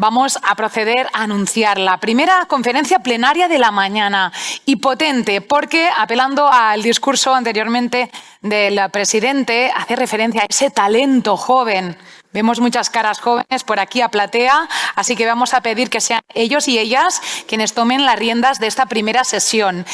vamos a proceder a anunciar la primera conferencia plenaria de la mañana y potente porque, apelando al discurso anteriormente del presidente, hace referencia a ese talento joven. Vemos muchas caras jóvenes por aquí a platea, así que vamos a pedir que sean ellos y ellas quienes tomen las riendas de esta primera sesión.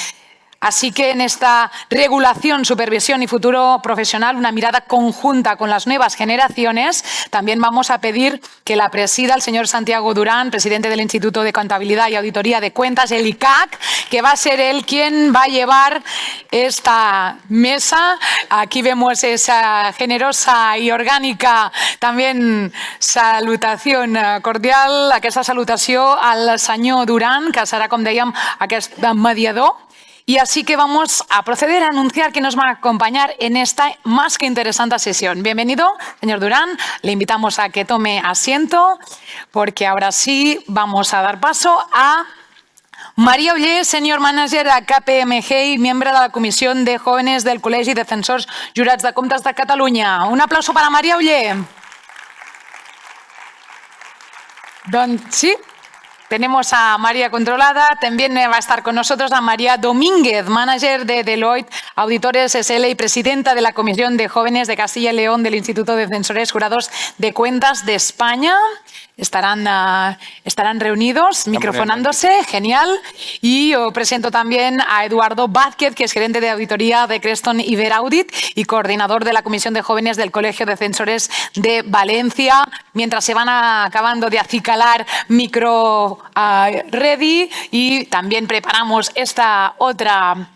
Así que en esta regulación, supervisión y futuro profesional, una mirada conjunta con las nuevas generaciones, también vamos a pedir que la presida el señor Santiago Durán, presidente del Instituto de Contabilidad y Auditoría de Cuentas, el ICAC, que va a ser él quien va a llevar esta mesa. Aquí vemos esa generosa y orgànica también salutación cordial, aquesta salutació al senyor Durán, que serà, com dèiem, aquest mediador. Y así que vamos a proceder a anunciar que nos va a acompañar en esta más que interesante sesión. Bienvenido, señor Durán. Le invitamos a que tome asiento porque ahora sí vamos a dar paso a María Oller, Senior Manager a KPMG y miembro de la Comisión de Jóvenes del Col·legi de Defensors Jurats de Comptes de Catalunya. Un aplauso para María Oller. Sí. Tenemos a María controlada, también va a estar con nosotros a María Domínguez, manager de Deloitte Auditores SL y presidenta de la Comisión de Jóvenes de Castilla y León del Instituto de Defensores Jurados de Cuentas de España. Estarán reunidos, microfonándose, genial. Y yo presento también a Eduardo Vázquez, que es gerente de auditoría de Creston Iberaudit y coordinador de la Comisión de Jóvenes del Colegio de Defensores de Valencia. Mientras se van acabando de acicalar micro ready y también preparamos esta otra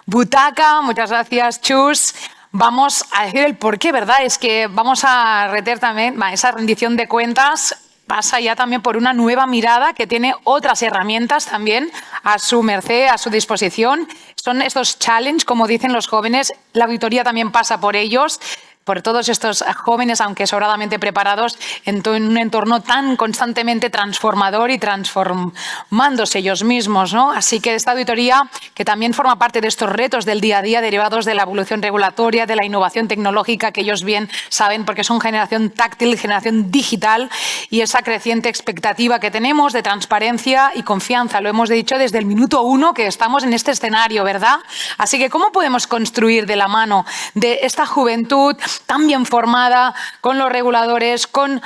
butaca. Muchas gracias, Chus. Vamos a decir el porqué, ¿verdad? Es que vamos a reter también esa rendición de cuentas. Pasa ya también por una nueva mirada que tiene otras herramientas también a su merced, a su disposición. Son estos challenges, como dicen los jóvenes. La auditoría también pasa por ellos, por todos estos jóvenes, aunque sobradamente preparados, en un entorno tan constantemente transformador y transformándose ellos mismos, ¿no? Así que esta auditoría, que también forma parte de estos retos del día a día derivados de la evolución regulatoria, de la innovación tecnológica, que ellos bien saben porque son generación táctil, generación digital, y esa creciente expectativa que tenemos de transparencia y confianza. Lo hemos dicho desde el minuto 1 que estamos en este escenario, ¿verdad? Así que, ¿cómo podemos construir de la mano de esta juventud tan bien formada, con los reguladores, con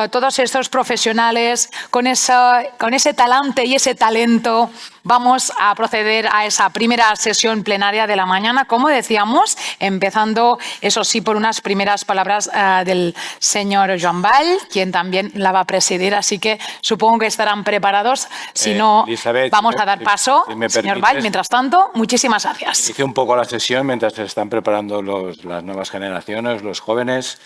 todos estos profesionales, con ese talante y ese talento? Vamos a proceder a esa primera sesión plenaria de la mañana, como decíamos, empezando, eso sí, por unas primeras palabras del señor Joan Vall, quien también la va a presidir, así que supongo que estarán preparados. Si no, Elizabeth, vamos a dar paso, señor Vall. Mientras tanto, muchísimas gracias. Inicio un poco la sesión mientras se están preparando las nuevas generaciones, los jóvenes.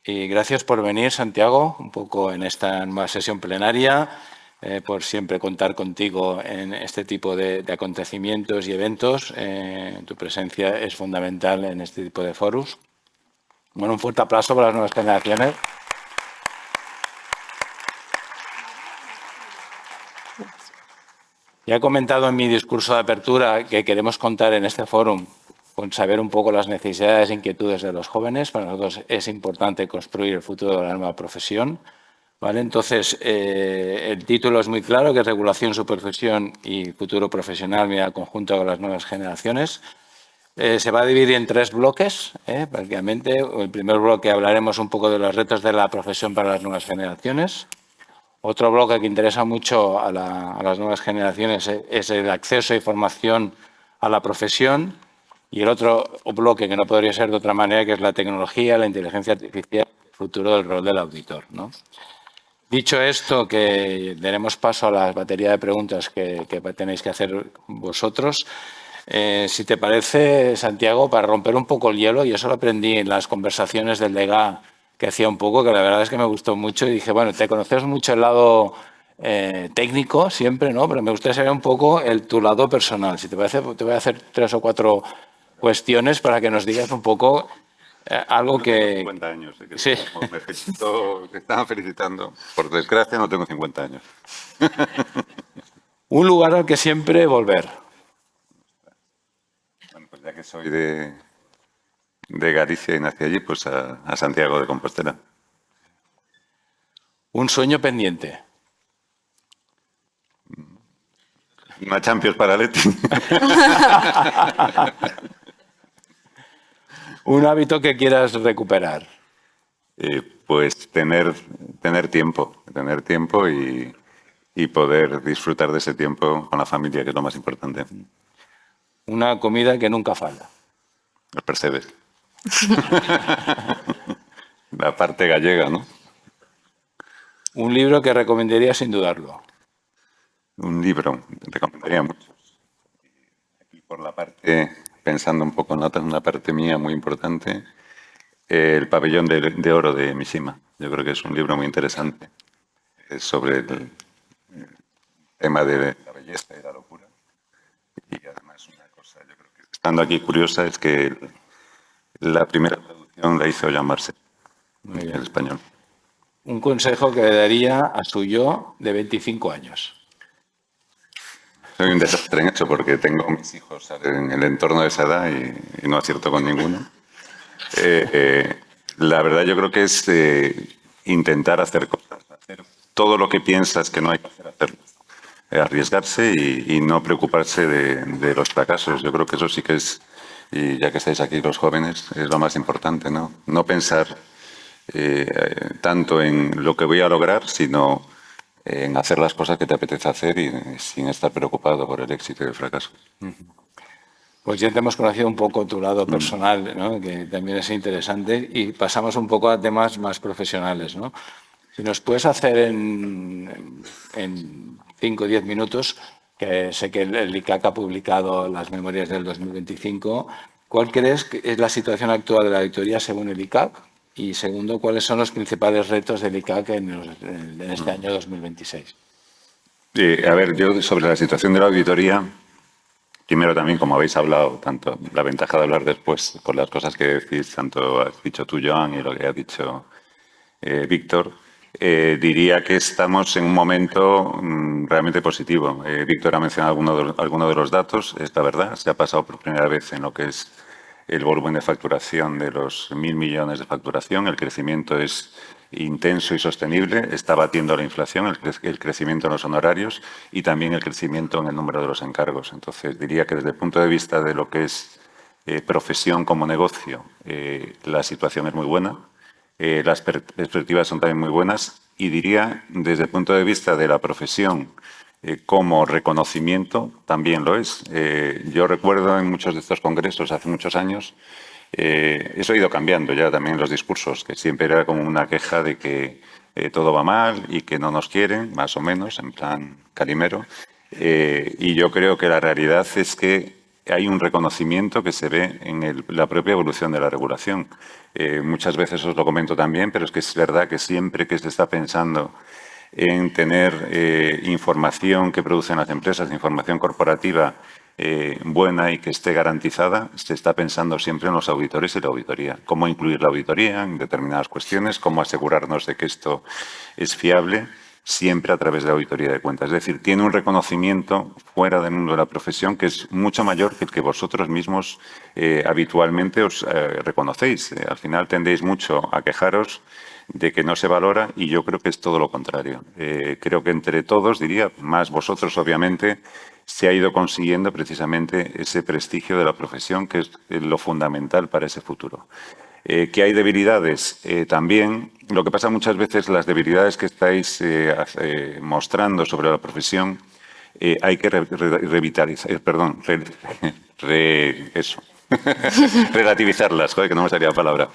Y gracias por venir, Santiago, un poco en esta nueva sesión plenaria, por siempre contar contigo en este tipo de acontecimientos y eventos. Tu presencia es fundamental en este tipo de foros. Bueno, un fuerte aplauso para las nuevas generaciones. Ya he comentado en mi discurso de apertura que queremos contar en este foro con saber un poco las necesidades e inquietudes de los jóvenes. Para nosotros es importante construir el futuro de la nueva profesión, ¿vale? Entonces, el título es muy claro, que es Regulación, Supervisión y Futuro Profesional, mirada conjunta con las nuevas generaciones. Se va a dividir en 3 bloques, prácticamente. El primer bloque hablaremos un poco de los retos de la profesión para las nuevas generaciones. Otro bloque que interesa mucho a las nuevas generaciones es el acceso y formación a la profesión. Y el otro bloque, que no podría ser de otra manera, que es la tecnología, la inteligencia artificial, el futuro del rol del auditor, ¿no? Dicho esto, que daremos paso a la batería de preguntas que tenéis que hacer vosotros. Si te parece, Santiago, para romper un poco el hielo, yo eso lo aprendí en las conversaciones del DEGA que hacía un poco, que la verdad es que me gustó mucho, y dije, bueno, te conoces mucho el lado técnico siempre, ¿no? Pero me gustaría saber un poco tu lado personal. Si te parece, te voy a hacer 3 o 4 cuestiones para que nos digas un poco algo que... Tengo 50 años, que sí. me estaban felicitando. Por desgracia no tengo 50 años. Un lugar al que siempre volver. Bueno, pues ya que soy de Galicia y nací allí, pues a Santiago de Compostela. Un sueño pendiente. Una Champions para Leti. Un hábito que quieras recuperar. Pues tener tiempo y poder disfrutar de ese tiempo con la familia, que es lo más importante. Una comida que nunca falla. Los percebes. La parte gallega, ¿no? Un libro que recomendaría sin dudarlo. Un libro, recomendaría muchos. Aquí por la parte, pensando un poco en una parte mía muy importante, El pabellón de oro de Mishima. Yo creo que es un libro muy interesante. Es sobre el tema de la belleza y la locura. Y además una cosa, yo creo que estando aquí curiosa, es que la primera traducción la hizo Jean Marcel, en español. Un consejo que le daría a su yo de 25 años. Soy un desastre en eso porque tengo mis hijos en el entorno de esa edad y no acierto con ninguno. La verdad yo creo que es intentar hacer cosas, hacer todo lo que piensas que no hay que hacer, hacerlo. Arriesgarse y no preocuparse de los fracasos. Yo creo que eso sí que es, y ya que estáis aquí los jóvenes, es lo más importante, ¿no? No pensar tanto en lo que voy a lograr, sino en hacer las cosas que te apetece hacer y sin estar preocupado por el éxito y el fracaso. Pues ya te hemos conocido un poco tu lado personal, ¿no? Que también es interesante, y pasamos un poco a temas más profesionales, ¿no? Si nos puedes hacer en 5 o 10 minutos, que sé que el ICAC ha publicado las memorias del 2025, ¿cuál crees que es la situación actual de la auditoría según el ICAC? Y segundo, ¿cuáles son los principales retos del ICAC en este año 2026? A ver, yo sobre la situación de la auditoría, primero también, como habéis hablado, tanto la ventaja de hablar después por las cosas que decís, tanto has dicho tú, Joan, y lo que ha dicho Víctor, diría que estamos en un momento realmente positivo. Víctor ha mencionado algunos de los datos, es la verdad, se ha pasado por primera vez en lo que es el volumen de facturación de los 1.000 millones de facturación, el crecimiento es intenso y sostenible, está batiendo la inflación, el crecimiento en los honorarios y también el crecimiento en el número de los encargos. Entonces, diría que desde el punto de vista de lo que es profesión como negocio, la situación es muy buena, las perspectivas son también muy buenas y diría, desde el punto de vista de la profesión como reconocimiento, también lo es. Yo recuerdo en muchos de estos congresos, hace muchos años, eso ha ido cambiando ya también los discursos, que siempre era como una queja de que todo va mal y que no nos quieren, más o menos, en plan calimero. Y yo creo que la realidad es que hay un reconocimiento que se ve en la propia evolución de la regulación. Muchas veces os lo comento también, pero es que es verdad que siempre que se está pensando en tener información que producen las empresas, información corporativa buena y que esté garantizada, se está pensando siempre en los auditores y la auditoría. Cómo incluir la auditoría en determinadas cuestiones, cómo asegurarnos de que esto es fiable, siempre a través de la auditoría de cuentas. Es decir, tiene un reconocimiento fuera del mundo de la profesión que es mucho mayor que el que vosotros mismos habitualmente os reconocéis. Al final tendéis mucho a quejaros de que no se valora y yo creo que es todo lo contrario. Creo que entre todos, diría, más vosotros obviamente, se ha ido consiguiendo precisamente ese prestigio de la profesión que es lo fundamental para ese futuro. ¿Que hay debilidades? También. Lo que pasa muchas veces, las debilidades que estáis mostrando sobre la profesión, hay que revitalizar, relativizarlas, joder, que no me salía la palabra.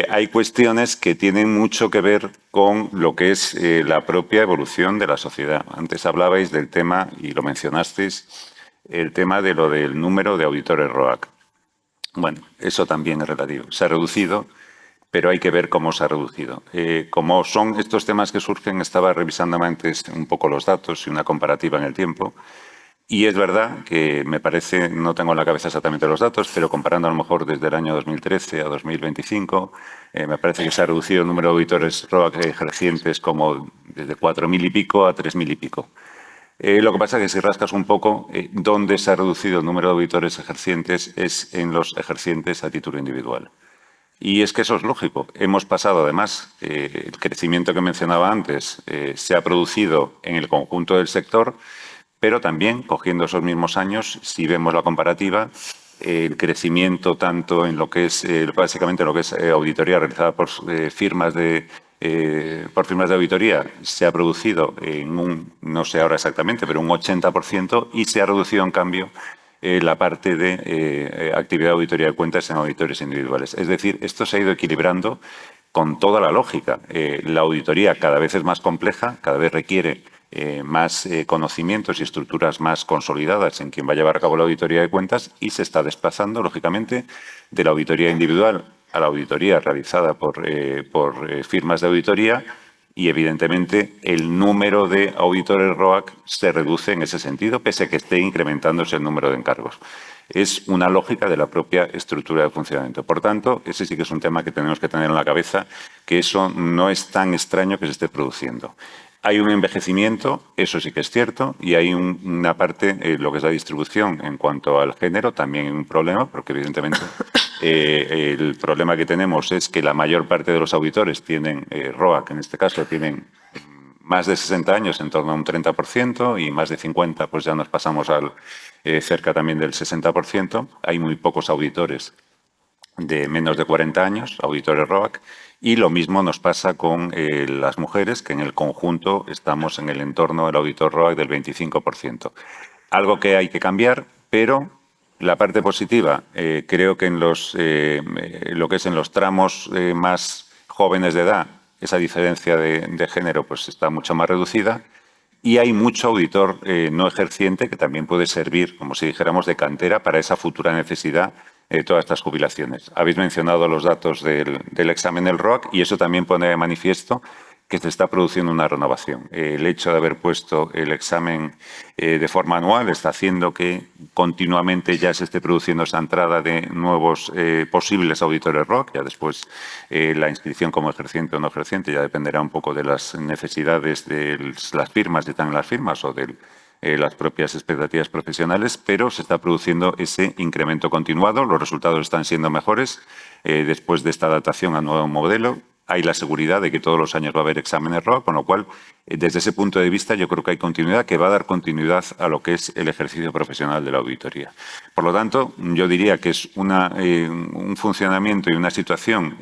Hay cuestiones que tienen mucho que ver con lo que es la propia evolución de la sociedad. Antes hablabais del tema, y lo mencionasteis, el tema de lo del número de auditores ROAC. Bueno, eso también es relativo. Se ha reducido, pero hay que ver cómo se ha reducido. Como son estos temas que surgen, estaba revisando antes un poco los datos y una comparativa en el tiempo. Y es verdad que me parece, no tengo en la cabeza exactamente los datos, pero comparando a lo mejor desde el año 2013 a 2025, me parece que se ha reducido el número de auditores ROAC ejercientes como desde 4.000 y pico a 3.000 y pico. Lo que pasa es que si rascas un poco, donde se ha reducido el número de auditores ejercientes es en los ejercientes a título individual. Y es que eso es lógico. Hemos pasado, además, el crecimiento que mencionaba antes se ha producido en el conjunto del sector, Pero también, cogiendo esos mismos años, si vemos la comparativa, el crecimiento tanto en lo que es, básicamente lo que es auditoría realizada por firmas de auditoría se ha producido en un, no sé ahora exactamente, pero un 80% y se ha reducido en cambio la parte de actividad de auditoría de cuentas en auditores individuales. Es decir, esto se ha ido equilibrando con toda la lógica. La auditoría cada vez es más compleja, cada vez requiere más conocimientos y estructuras más consolidadas en quien va a llevar a cabo la auditoría de cuentas y se está desplazando, lógicamente, de la auditoría individual a la auditoría realizada por firmas de auditoría y, evidentemente, el número de auditores ROAC se reduce en ese sentido, pese a que esté incrementándose el número de encargos. Es una lógica de la propia estructura de funcionamiento. Por tanto, ese sí que es un tema que tenemos que tener en la cabeza, que eso no es tan extraño que se esté produciendo. Hay un envejecimiento, eso sí que es cierto, y hay una parte, lo que es la distribución en cuanto al género, también hay un problema, porque evidentemente el problema que tenemos es que la mayor parte de los auditores tienen, ROAC en este caso, tienen más de 60 años, en torno a un 30%, y más de 50, pues ya nos pasamos al cerca también del 60%. Hay muy pocos auditores de menos de 40 años, auditores ROAC, y lo mismo nos pasa con las mujeres, que en el conjunto estamos en el entorno del auditor ROAC del 25%. Algo que hay que cambiar, pero la parte positiva, creo que en lo que es en los tramos más jóvenes de edad, esa diferencia de género pues está mucho más reducida. Y hay mucho auditor no ejerciente que también puede servir, como si dijéramos, de cantera para esa futura necesidad de todas estas jubilaciones. Habéis mencionado los datos del examen del ROAC y eso también pone de manifiesto que se está produciendo una renovación. El hecho de haber puesto el examen de forma anual está haciendo que continuamente ya se esté produciendo esa entrada de nuevos posibles auditores ROAC. Ya después la inscripción como ejerciente o no ejerciente ya dependerá un poco de las necesidades de las firmas, de están en las firmas o de las propias expectativas profesionales, pero se está produciendo ese incremento continuado. Los resultados están siendo mejores después de esta adaptación al nuevo modelo. Hay la seguridad de que todos los años va a haber exámenes ROAC, con lo cual, desde ese punto de vista, yo creo que hay continuidad, que va a dar continuidad a lo que es el ejercicio profesional de la auditoría. Por lo tanto, yo diría que es un funcionamiento y una situación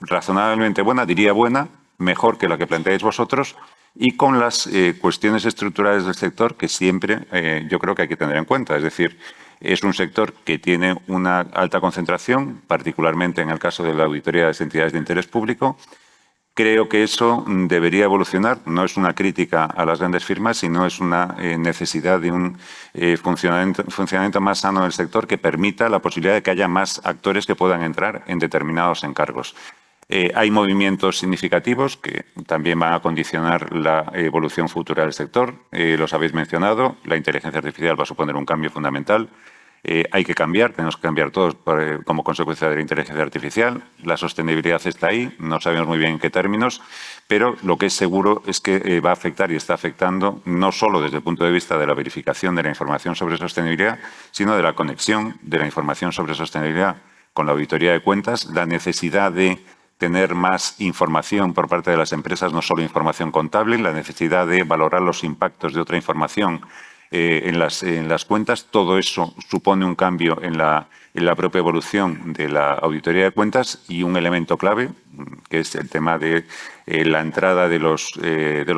razonablemente buena, diría buena, mejor que la que planteáis vosotros, y con las cuestiones estructurales del sector que siempre yo creo que hay que tener en cuenta. Es decir, es un sector que tiene una alta concentración, particularmente en el caso de la auditoría de las entidades de interés público. Creo que eso debería evolucionar. No es una crítica a las grandes firmas, sino es una necesidad de un funcionamiento más sano del sector que permita la posibilidad de que haya más actores que puedan entrar en determinados encargos. Hay movimientos significativos que también van a condicionar la evolución futura del sector. Los habéis mencionado. La inteligencia artificial va a suponer un cambio fundamental. Hay que cambiar, tenemos que cambiar todos como consecuencia de la inteligencia artificial. La sostenibilidad está ahí, no sabemos muy bien en qué términos, pero lo que es seguro es que va a afectar y está afectando no solo desde el punto de vista de la verificación de la información sobre sostenibilidad, sino de la conexión de la información sobre sostenibilidad con la auditoría de cuentas, la necesidad de tener más información por parte de las empresas, no solo información contable, la necesidad de valorar los impactos de otra información en las cuentas. Todo eso supone un cambio en la propia evolución de la auditoría de cuentas y un elemento clave, que es el tema de la entrada de los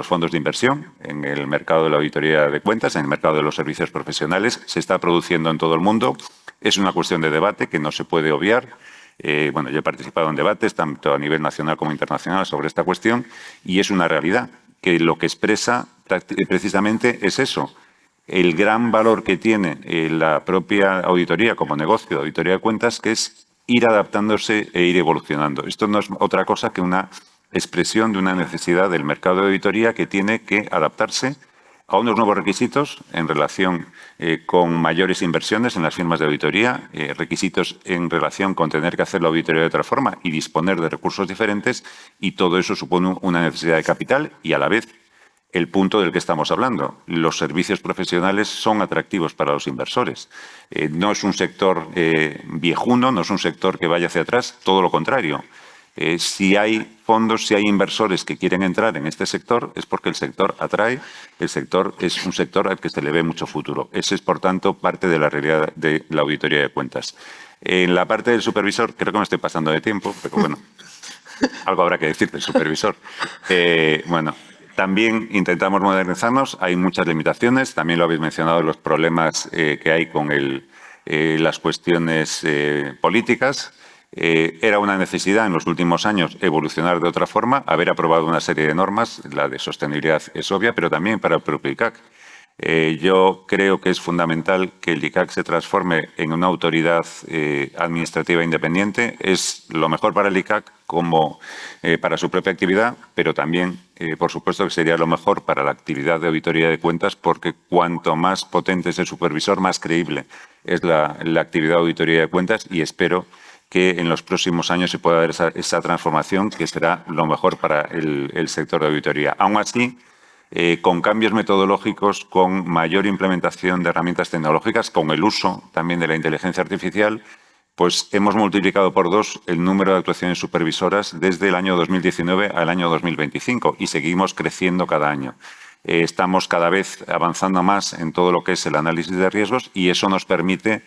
fondos de inversión en el mercado de la auditoría de cuentas, en el mercado de los servicios profesionales. Se está produciendo en todo el mundo. Es una cuestión de debate que no se puede obviar. Bueno, yo he participado en debates, tanto a nivel nacional como internacional, sobre esta cuestión, y es una realidad que lo que expresa precisamente es eso. El gran valor que tiene la propia auditoría como negocio de auditoría de cuentas, que es ir adaptándose e ir evolucionando. Esto no es otra cosa que una expresión de una necesidad del mercado de auditoría que tiene que adaptarse a unos nuevos requisitos en relación con mayores inversiones en las firmas de auditoría, requisitos en relación con tener que hacer la auditoría de otra forma y disponer de recursos diferentes, y todo eso supone una necesidad de capital y, a la vez, el punto del que estamos hablando. Los servicios profesionales son atractivos para los inversores. No es un sector viejuno, no es un sector que vaya hacia atrás, todo lo contrario. Si hay fondos, si hay inversores que quieren entrar en este sector, es porque el sector atrae, el sector es un sector al que se le ve mucho futuro. Ese es, por tanto, parte de la realidad de la auditoría de cuentas. En la parte del supervisor, creo que me estoy pasando de tiempo, pero bueno, algo habrá que decir del supervisor. Bueno, también intentamos modernizarnos, hay muchas limitaciones, también lo habéis mencionado, los problemas que hay con las cuestiones políticas. Era una necesidad en los últimos años evolucionar de otra forma, haber aprobado una serie de normas, la de sostenibilidad es obvia, pero también para el propio ICAC. Yo creo que es fundamental que el ICAC se transforme en una autoridad administrativa independiente. Es lo mejor para el ICAC como para su propia actividad, pero también, por supuesto, que sería lo mejor para la actividad de auditoría de cuentas, porque cuanto más potente es el supervisor, más creíble es la actividad de auditoría de cuentas, y espero que en los próximos años se pueda dar esa transformación, que será lo mejor para el sector de auditoría. Aún así, con cambios metodológicos, con mayor implementación de herramientas tecnológicas, con el uso también de la inteligencia artificial, pues hemos multiplicado por 2 el número de actuaciones supervisoras desde el año 2019 al año 2025 y seguimos creciendo cada año. Estamos cada vez avanzando más en todo lo que es el análisis de riesgos y eso nos permite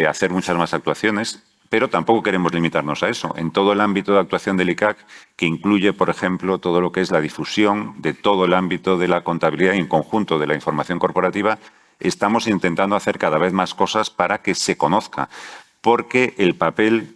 hacer muchas más actuaciones. Pero tampoco queremos limitarnos a eso. En todo el ámbito de actuación del ICAC, que incluye, por ejemplo, todo lo que es la difusión de todo el ámbito de la contabilidad y en conjunto de la información corporativa, estamos intentando hacer cada vez más cosas para que se conozca. Porque el papel,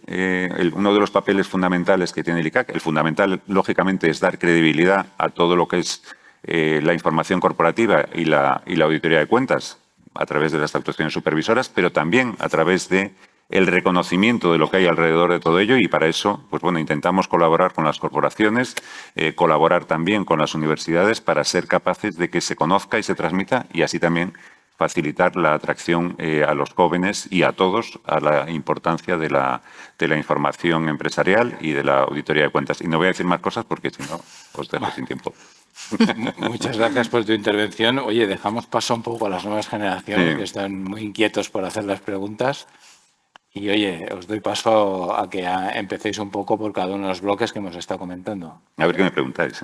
uno de los papeles fundamentales que tiene el ICAC, el fundamental, lógicamente, es dar credibilidad a todo lo que es la información corporativa y la auditoría de cuentas a través de las actuaciones supervisoras, pero también a través de el reconocimiento de lo que hay alrededor de todo ello, y para eso, pues bueno, intentamos colaborar con las corporaciones, colaborar también con las universidades para ser capaces de que se conozca y se transmita, y así también facilitar la atracción a los jóvenes y a todos a la importancia de la información empresarial y de la auditoría de cuentas. Y no voy a decir más cosas porque si no os dejo sin tiempo. Muchas gracias por tu intervención. Oye, dejamos paso un poco a las nuevas generaciones que están muy inquietos por hacer las preguntas. Y oye, os doy paso a que empecéis un poco por cada uno de los bloques que hemos estado comentando. A ver qué me preguntáis.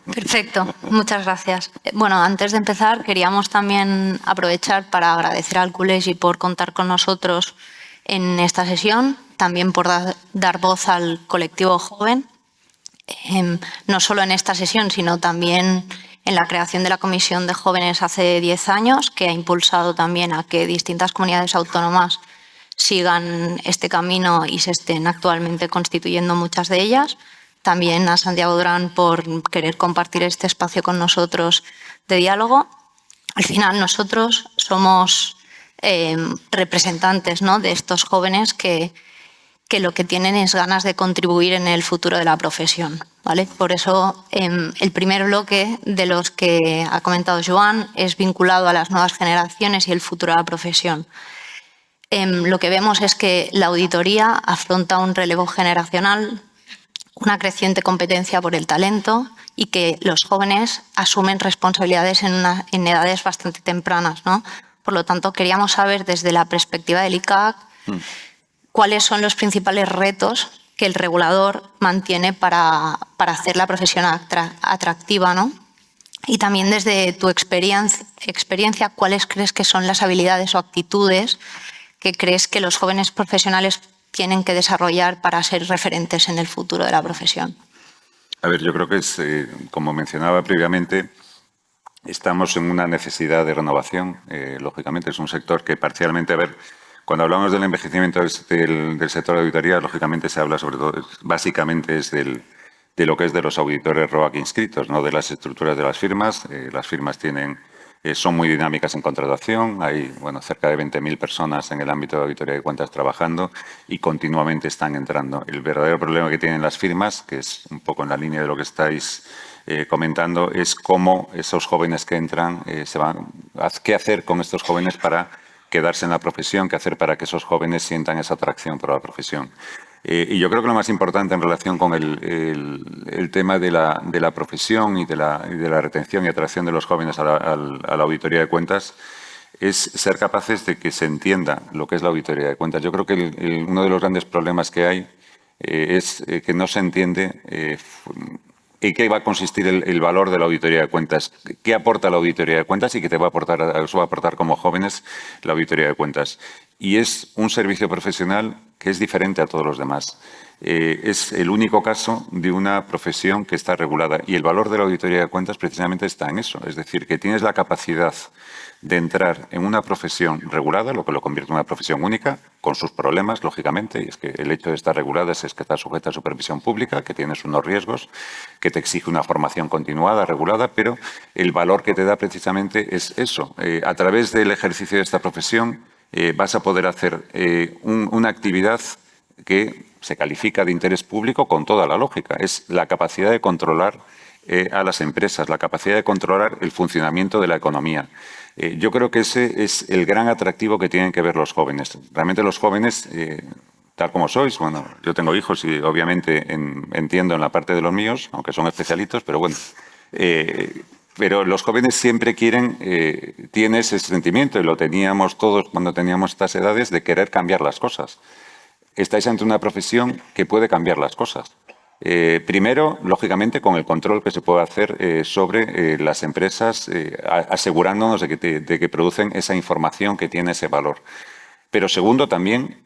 Perfecto, muchas gracias. Bueno, antes de empezar, queríamos también aprovechar para agradecer al Col·legi por contar con nosotros en esta sesión, también por dar voz al colectivo joven, no solo en esta sesión, sino también en la creación de la Comisión de Jóvenes hace 10 años, que ha impulsado también a que distintas comunidades autónomas sigan este camino y se estén actualmente constituyendo muchas de ellas. También a Santiago Durán por querer compartir este espacio con nosotros de diálogo. Al final nosotros somos representantes, ¿no?, de estos jóvenes que lo que tienen es ganas de contribuir en el futuro de la profesión, ¿vale? Por eso el primer bloque de los que ha comentado Joan es vinculado a las nuevas generaciones y el futuro de la profesión. Lo que vemos es que la auditoría afronta un relevo generacional, una creciente competencia por el talento y que los jóvenes asumen responsabilidades en edades bastante tempranas, ¿no? Por lo tanto, queríamos saber desde la perspectiva del ICAC cuáles son los principales retos que el regulador mantiene para hacer la profesión atractiva, ¿no? Y también desde tu experiencia, ¿cuáles crees que son las habilidades o actitudes que crees que los jóvenes profesionales tienen que desarrollar para ser referentes en el futuro de la profesión? A ver, yo creo que es, como mencionaba previamente, estamos en una necesidad de renovación. Lógicamente, es un sector que parcialmente, a ver, cuando hablamos del envejecimiento del sector de auditoría, lógicamente se habla sobre todo, básicamente es de lo que es de los auditores ROAC inscritos, no de las estructuras de las firmas. Las firmas son muy dinámicas en contratación. Hay cerca de 20.000 personas en el ámbito de auditoría de cuentas trabajando y continuamente están entrando. El verdadero problema que tienen las firmas, que es un poco en la línea de lo que estáis comentando, es cómo esos jóvenes que entran qué hacer con estos jóvenes para quedarse en la profesión, qué hacer para que esos jóvenes sientan esa atracción por la profesión. Y yo creo que lo más importante en relación con el tema de la profesión y de la retención y atracción de los jóvenes a la auditoría de cuentas es ser capaces de que se entienda lo que es la auditoría de cuentas. Yo creo que uno de los grandes problemas que hay es que no se entiende en qué va a consistir el valor de la auditoría de cuentas, qué aporta la auditoría de cuentas y qué os va a aportar como jóvenes la auditoría de cuentas. Y es un servicio profesional que es diferente a todos los demás. Es el único caso de una profesión que está regulada y el valor de la auditoría de cuentas precisamente está en eso, es decir, que tienes la capacidad de entrar en una profesión regulada, lo que lo convierte en una profesión única, con sus problemas, lógicamente, y es que el hecho de estar regulada es que está sujeta a supervisión pública, que tienes unos riesgos, que te exige una formación continuada, regulada, pero el valor que te da precisamente es eso. A través del ejercicio de esta profesión vas a poder hacer una actividad que se califica de interés público con toda la lógica. Es la capacidad de controlar a las empresas, la capacidad de controlar el funcionamiento de la economía. Yo creo que ese es el gran atractivo que tienen que ver los jóvenes. Realmente los jóvenes, tal como sois, bueno, yo tengo hijos y obviamente entiendo en la parte de los míos, aunque son especialitos, pero bueno. Pero los jóvenes siempre quieren, tienen ese sentimiento, y lo teníamos todos cuando teníamos estas edades, de querer cambiar las cosas. Estáis ante una profesión que puede cambiar las cosas. Primero, lógicamente, con el control que se puede hacer sobre las empresas, asegurándonos de que producen esa información que tiene ese valor. Pero segundo, también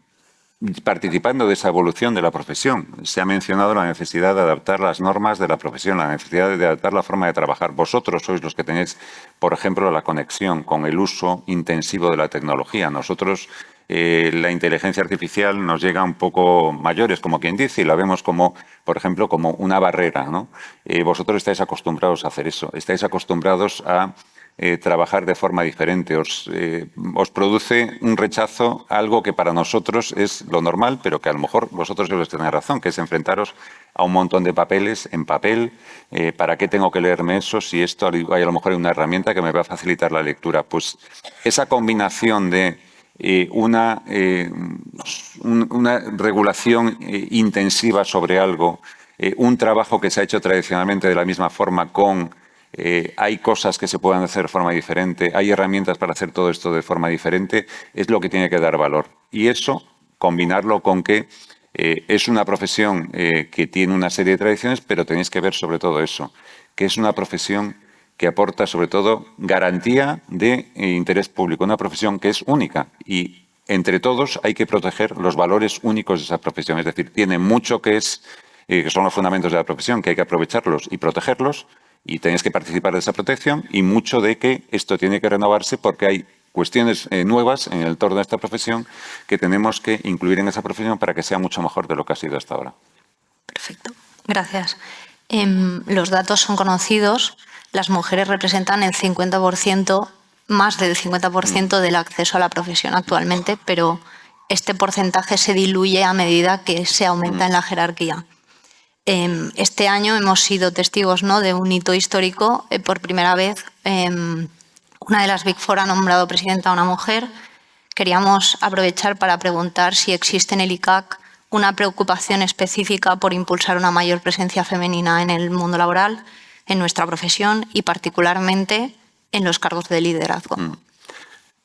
participando de esa evolución de la profesión. Se ha mencionado la necesidad de adaptar las normas de la profesión, la necesidad de adaptar la forma de trabajar. Vosotros sois los que tenéis, por ejemplo, la conexión con el uso intensivo de la tecnología. Nosotros, la inteligencia artificial nos llega un poco mayores, como quien dice, y la vemos como, por ejemplo, como una barrera, ¿no? Vosotros estáis acostumbrados a hacer eso, estáis acostumbrados a trabajar de forma diferente. Os produce un rechazo, algo que para nosotros es lo normal, pero que a lo mejor vosotros os tenéis razón, que es enfrentaros a un montón de papeles en papel. ¿Para qué tengo que leerme eso si esto hay a lo mejor hay una herramienta que me va a facilitar la lectura? Pues esa combinación de una regulación intensiva sobre algo, un trabajo que se ha hecho tradicionalmente de la misma forma hay cosas que se pueden hacer de forma diferente, hay herramientas para hacer todo esto de forma diferente, es lo que tiene que dar valor. Y eso, combinarlo con que es una profesión que tiene una serie de tradiciones, pero tenéis que ver sobre todo eso, que es una profesión que aporta sobre todo garantía de interés público, una profesión que es única y entre todos hay que proteger los valores únicos de esa profesión. Es decir, tiene mucho que son los fundamentos de la profesión, que hay que aprovecharlos y protegerlos, y tenéis que participar de esa protección, y mucho de que esto tiene que renovarse porque hay cuestiones nuevas en el entorno de esta profesión que tenemos que incluir en esa profesión para que sea mucho mejor de lo que ha sido hasta ahora. Perfecto, gracias. Los datos son conocidos. Las mujeres representan el 50%, más del 50% del acceso a la profesión actualmente, pero este porcentaje se diluye a medida que se aumenta en la jerarquía. Este año hemos sido testigos, ¿no?, de un hito histórico. Por primera vez, una de las Big Four ha nombrado presidenta a una mujer. Queríamos aprovechar para preguntar si existe en el ICAC una preocupación específica por impulsar una mayor presencia femenina en el mundo laboral, en nuestra profesión y particularmente en los cargos de liderazgo.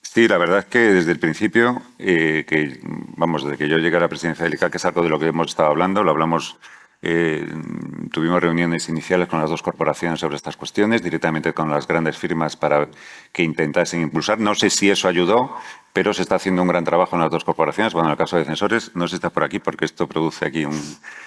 Sí, la verdad es que desde el principio, desde que yo llegué a la presidencia del ICAC, que es algo de lo que hemos estado hablando, lo hablamos. Tuvimos reuniones iniciales con las dos corporaciones sobre estas cuestiones, directamente con las grandes firmas para que intentasen impulsar. No sé si eso ayudó, pero se está haciendo un gran trabajo en las dos corporaciones. Bueno, en el caso de Censores, no sé si estás por aquí porque esto produce aquí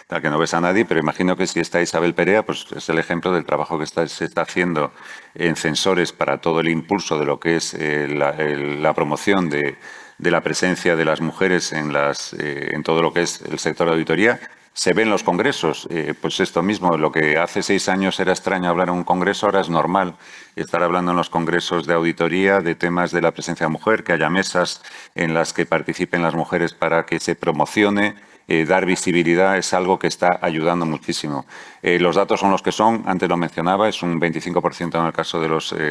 tal que no ves a nadie, pero imagino que si está Isabel Perea, pues es el ejemplo del trabajo que se está haciendo en Censores para todo el impulso de lo que es la promoción de la presencia de las mujeres en todo lo que es el sector de auditoría. Se ve en los congresos, pues esto mismo, lo que hace 6 años era extraño hablar en un congreso, ahora es normal estar hablando en los congresos de auditoría de temas de la presencia de mujer, que haya mesas en las que participen las mujeres para que se promocione, dar visibilidad, es algo que está ayudando muchísimo. Los datos son los que son, antes lo mencionaba, es un 25% en el caso de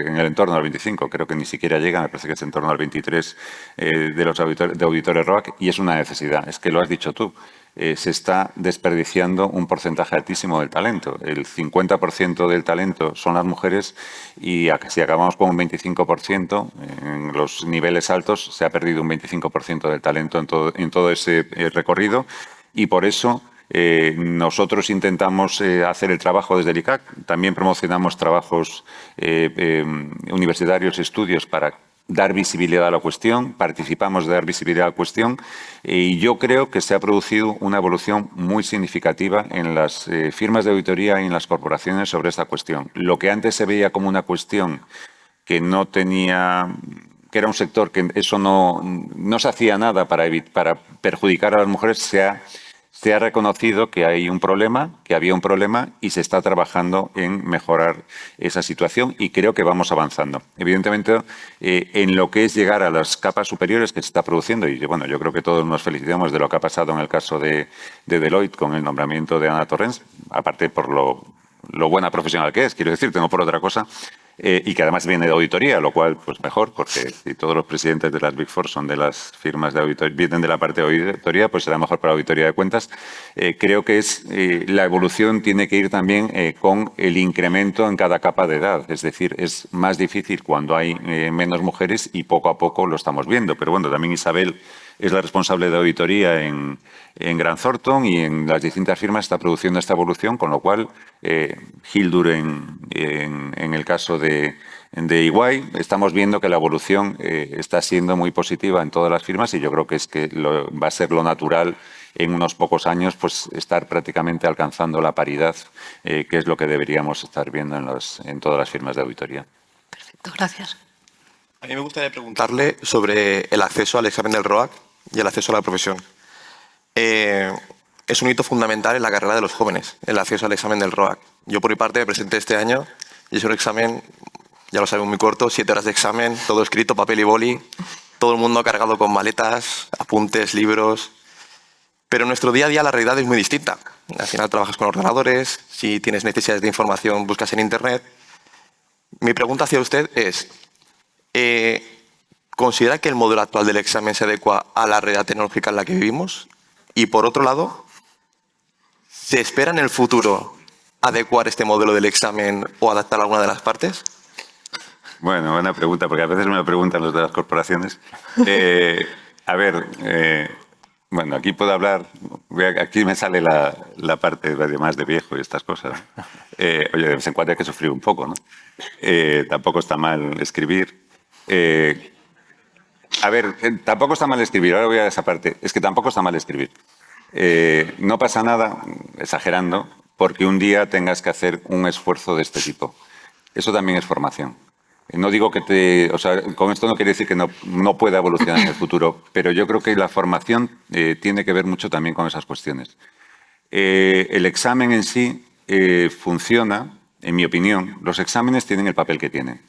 en el entorno del 25%, creo que ni siquiera llega, me parece que es en torno al 23% de auditores ROAC, y es una necesidad, es que lo has dicho tú. Se está desperdiciando un porcentaje altísimo del talento. El 50% del talento son las mujeres y si acabamos con un 25%, en los niveles altos se ha perdido un 25% del talento en todo ese recorrido, y por eso Nosotros intentamos hacer el trabajo desde el ICAC, también promocionamos trabajos universitarios, estudios para dar visibilidad a la cuestión, participamos de dar visibilidad a la cuestión y yo creo que se ha producido una evolución muy significativa en las firmas de auditoría y en las corporaciones sobre esta cuestión. Lo que antes se veía como una cuestión que no tenía, que era un sector que eso no se hacía nada para perjudicar a las mujeres, se ha reconocido que hay un problema, que había un problema y se está trabajando en mejorar esa situación y creo que vamos avanzando. Evidentemente, en lo que es llegar a las capas superiores que se está produciendo, y bueno, yo creo que todos nos felicitamos de lo que ha pasado en el caso de Deloitte con el nombramiento de Ana Torrens, aparte por lo buena profesional que es, quiero decirte, no por otra cosa, y que además viene de auditoría, lo cual, pues mejor, porque si todos los presidentes de las Big Four son de las firmas de auditoría, vienen de la parte de auditoría, pues será mejor para la auditoría de cuentas. Creo que la evolución tiene que ir también con el incremento en cada capa de edad. Es decir, es más difícil cuando hay menos mujeres y poco a poco lo estamos viendo. Pero bueno, también Isabel es la responsable de auditoría en Grant Thornton y en las distintas firmas está produciendo esta evolución, con lo cual Hildur en el caso de EY estamos viendo que la evolución está siendo muy positiva en todas las firmas y yo creo que va a ser lo natural en unos pocos años pues estar prácticamente alcanzando la paridad, que es lo que deberíamos estar viendo en todas las firmas de auditoría. Perfecto, gracias. A mí me gustaría preguntarle sobre el acceso al examen del ROAC y el acceso a la profesión. Es un hito fundamental en la carrera de los jóvenes, el acceso al examen del ROAC. Yo, por mi parte, me presenté este año y es un examen, ya lo sabemos, muy corto, 7 horas de examen, todo escrito, papel y boli, todo el mundo cargado con maletas, apuntes, libros. Pero en nuestro día a día la realidad es muy distinta. Al final trabajas con ordenadores, si tienes necesidades de información buscas en Internet. Mi pregunta hacia usted es, ¿considera que el modelo actual del examen se adecua a la realidad tecnológica en la que vivimos? Y por otro lado, ¿se espera en el futuro adecuar este modelo del examen o adaptar alguna de las partes? Bueno, buena pregunta, porque a veces me lo preguntan los de las corporaciones. A ver, bueno, aquí puedo hablar, aquí me sale la parte más de viejo y estas cosas. Oye, de vez en cuando hay que sufrir un poco, ¿no? Tampoco está mal escribir. A ver, tampoco está mal escribir, ahora voy a esa parte. Es que tampoco está mal escribir. No pasa nada, exagerando, porque un día tengas que hacer un esfuerzo de este tipo. Eso también es formación. No digo que o sea, con esto no quiere decir que no pueda evolucionar en el futuro, pero yo creo que la formación tiene que ver mucho también con esas cuestiones. El examen en sí funciona, en mi opinión, los exámenes tienen el papel que tienen.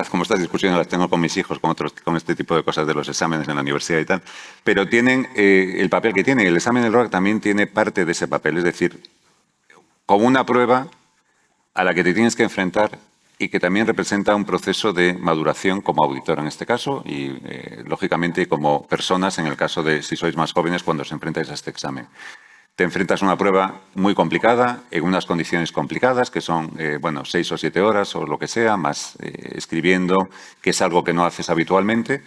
Como estas discusiones las tengo con mis hijos, con este tipo de cosas de los exámenes en la universidad y tal, pero tienen el papel que tienen. El examen del ROAC también tiene parte de ese papel, es decir, como una prueba a la que te tienes que enfrentar y que también representa un proceso de maduración como auditor en este caso y, lógicamente, como personas en el caso de si sois más jóvenes cuando os enfrentáis a este examen. Te enfrentas a una prueba muy complicada, en unas condiciones complicadas, que son, 6 o 7 horas o lo que sea, más escribiendo, que es algo que no haces habitualmente,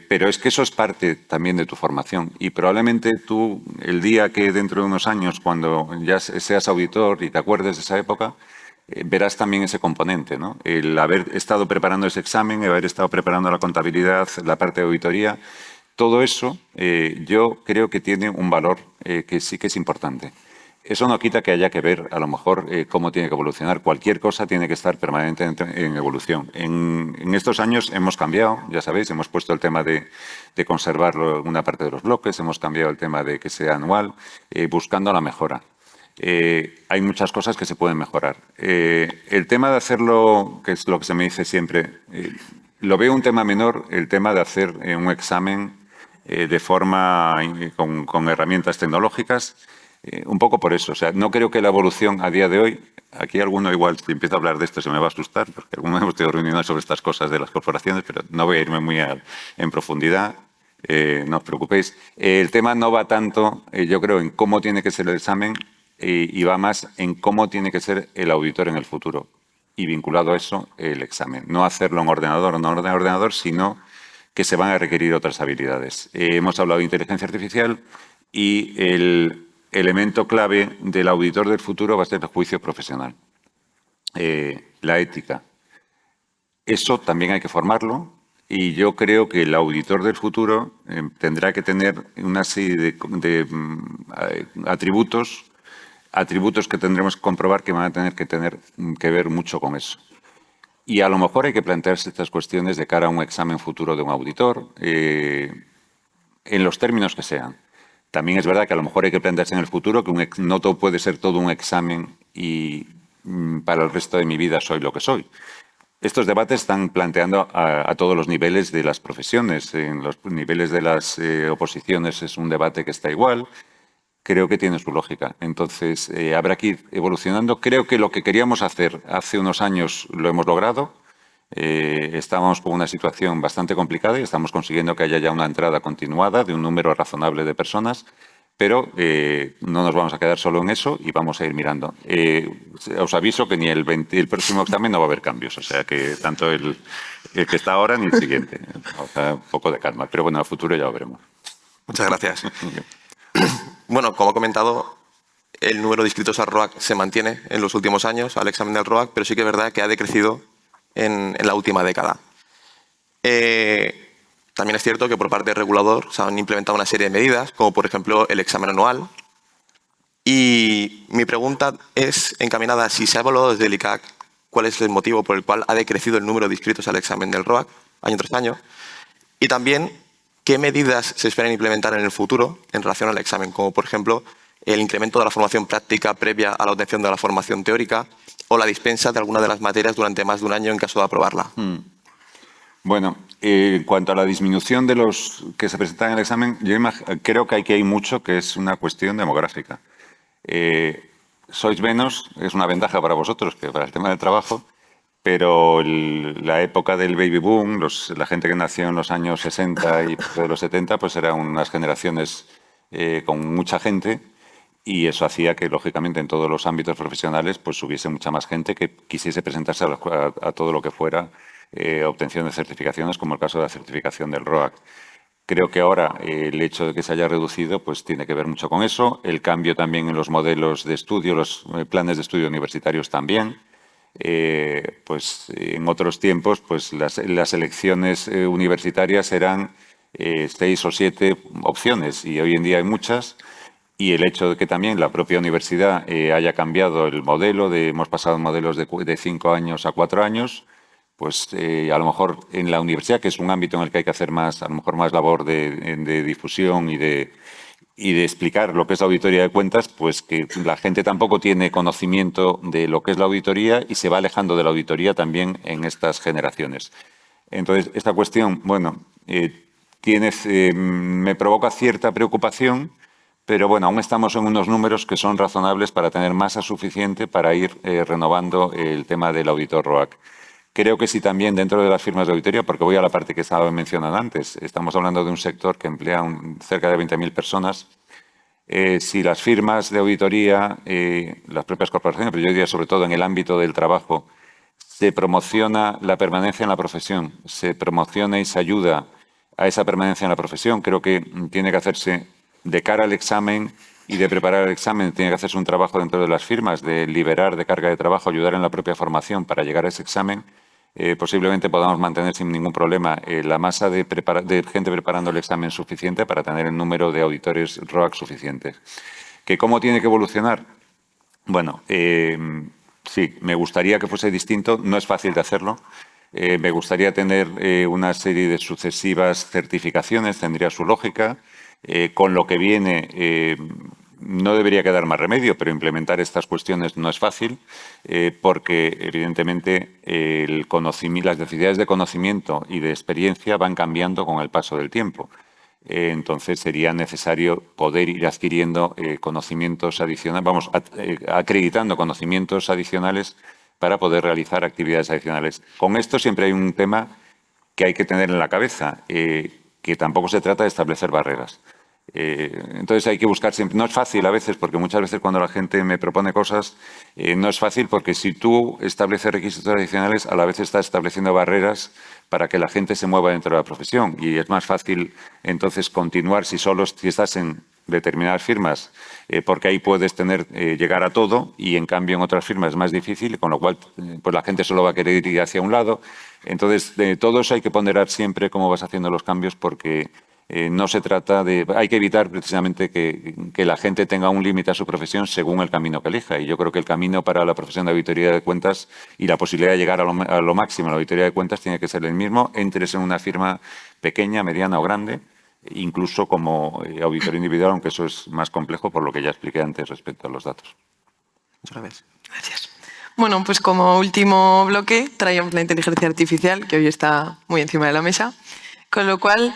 pero es que eso es parte también de tu formación. Y probablemente tú, el día que dentro de unos años, cuando ya seas auditor y te acuerdes de esa época, verás también ese componente, ¿no? El haber estado preparando ese examen, el haber estado preparando la contabilidad, la parte de auditoría. Todo eso yo creo que tiene un valor que sí que es importante. Eso no quita que haya que ver, a lo mejor, cómo tiene que evolucionar. Cualquier cosa tiene que estar permanentemente en evolución. En estos años hemos cambiado, ya sabéis, hemos puesto el tema de conservar una parte de los bloques, hemos cambiado el tema de que sea anual, buscando la mejora. Hay muchas cosas que se pueden mejorar. El tema de hacerlo, que es lo que se me dice siempre, lo veo un tema menor, el tema de hacer un examen de forma con herramientas tecnológicas, un poco por eso. O sea, no creo que la evolución a día de hoy, aquí alguno igual, si empiezo a hablar de esto se me va a asustar, porque algunos hemos tenido reuniones sobre estas cosas de las corporaciones, pero no voy a irme muy en profundidad. No os preocupéis. El tema no va tanto, yo creo, en cómo tiene que ser el examen y va más en cómo tiene que ser el auditor en el futuro. Y vinculado a eso, el examen. No hacerlo en ordenador o no en ordenador, sino que se van a requerir otras habilidades. Hemos hablado de inteligencia artificial y elemento clave del auditor del futuro va a ser el juicio profesional, la ética. Eso también hay que formarlo y yo creo que el auditor del futuro tendrá que tener una serie de atributos que tendremos que comprobar que van a tener que ver mucho con eso. Y a lo mejor hay que plantearse estas cuestiones de cara a un examen futuro de un auditor, en los términos que sean. También es verdad que a lo mejor hay que plantearse en el futuro que no todo puede ser todo un examen y para el resto de mi vida soy lo que soy. Estos debates están planteando a todos los niveles de las profesiones. En los niveles de las oposiciones es un debate que está igual. Creo que tiene su lógica. Entonces, habrá que ir evolucionando. Creo que lo que queríamos hacer hace unos años lo hemos logrado. Estábamos con una situación bastante complicada y estamos consiguiendo que haya ya una entrada continuada de un número razonable de personas, pero no nos vamos a quedar solo en eso y vamos a ir mirando. Os aviso que ni el próximo examen no va a haber cambios, o sea que tanto el que está ahora ni el siguiente. O sea, un poco de calma, pero bueno, a futuro ya lo veremos. Muchas gracias. Bueno, como he comentado, el número de inscritos al ROAC se mantiene en los últimos años, al examen del ROAC, pero sí que es verdad que ha decrecido en la última década. También es cierto que por parte del regulador se han implementado una serie de medidas, como por ejemplo el examen anual. Y mi pregunta es encaminada a si se ha evaluado desde el ICAC cuál es el motivo por el cual ha decrecido el número de inscritos al examen del ROAC año tras año. Y también qué medidas se esperan implementar en el futuro en relación al examen, como por ejemplo el incremento de la formación práctica previa a la obtención de la formación teórica o la dispensa de alguna de las materias durante más de un año en caso de aprobarla. Bueno, en cuanto a la disminución de los que se presentan en el examen, yo creo que aquí hay mucho que es una cuestión demográfica. Sois menos, es una ventaja para vosotros que para el tema del trabajo, pero la época del baby boom, la gente que nació en los años 60 y de los 70, pues eran unas generaciones con mucha gente y eso hacía que, lógicamente, en todos los ámbitos profesionales pues hubiese mucha más gente que quisiese presentarse a todo lo que fuera obtención de certificaciones, como el caso de la certificación del ROAC. Creo que ahora el hecho de que se haya reducido pues tiene que ver mucho con eso. El cambio también en los modelos de estudio, los planes de estudio universitarios también. Pues en otros tiempos pues las elecciones universitarias eran 6 o 7 opciones y hoy en día hay muchas. Y el hecho de que también la propia universidad haya cambiado el modelo, hemos pasado modelos de 5 años a 4 años, pues a lo mejor en la universidad, que es un ámbito en el que hay que hacer más labor de difusión y de explicar lo que es la auditoría de cuentas, pues que la gente tampoco tiene conocimiento de lo que es la auditoría y se va alejando de la auditoría también en estas generaciones. Entonces, esta cuestión, bueno, me provoca cierta preocupación, pero bueno, aún estamos en unos números que son razonables para tener masa suficiente para ir renovando el tema del auditor ROAC. Creo que sí también dentro de las firmas de auditoría, porque voy a la parte que estaba mencionando antes, estamos hablando de un sector que emplea cerca de 20.000 personas. Si las firmas de auditoría, las propias corporaciones, pero yo diría sobre todo en el ámbito del trabajo, se promociona la permanencia en la profesión, se promociona y se ayuda a esa permanencia en la profesión, creo que tiene que hacerse de cara al examen y de preparar el examen, tiene que hacerse un trabajo dentro de las firmas, de liberar de carga de trabajo, ayudar en la propia formación para llegar a ese examen. Posiblemente podamos mantener sin ningún problema la masa de gente preparando el examen suficiente para tener el número de auditores ROAC suficientes. ¿Que cómo tiene que evolucionar? Bueno, sí, me gustaría que fuese distinto, no es fácil de hacerlo. Me gustaría tener una serie de sucesivas certificaciones, tendría su lógica. Con lo que viene no debería quedar más remedio, pero implementar estas cuestiones no es fácil porque, evidentemente, las necesidades de conocimiento y de experiencia van cambiando con el paso del tiempo. Entonces, sería necesario poder ir adquiriendo conocimientos adicionales, acreditando conocimientos adicionales para poder realizar actividades adicionales. Con esto siempre hay un tema que hay que tener en la cabeza, que tampoco se trata de establecer barreras. Entonces hay que buscar siempre. No es fácil a veces, porque muchas veces cuando la gente me propone cosas, no es fácil porque si tú estableces requisitos adicionales, a la vez estás estableciendo barreras para que la gente se mueva dentro de la profesión. Y es más fácil entonces continuar si estás en determinadas firmas, porque ahí puedes llegar a todo, y en cambio en otras firmas es más difícil, con lo cual pues la gente solo va a querer ir hacia un lado. Entonces, de todo eso hay que ponderar siempre cómo vas haciendo los cambios, porque no se trata de... Hay que evitar precisamente que la gente tenga un límite a su profesión según el camino que elija. Y yo creo que el camino para la profesión de auditoría de cuentas y la posibilidad de llegar a lo máximo en la auditoría de cuentas tiene que ser el mismo, entres en una firma pequeña, mediana o grande, incluso como auditor individual, aunque eso es más complejo por lo que ya expliqué antes respecto a los datos. Muchas gracias. Gracias. Bueno, pues como último bloque traíamos la inteligencia artificial, que hoy está muy encima de la mesa. Con lo cual,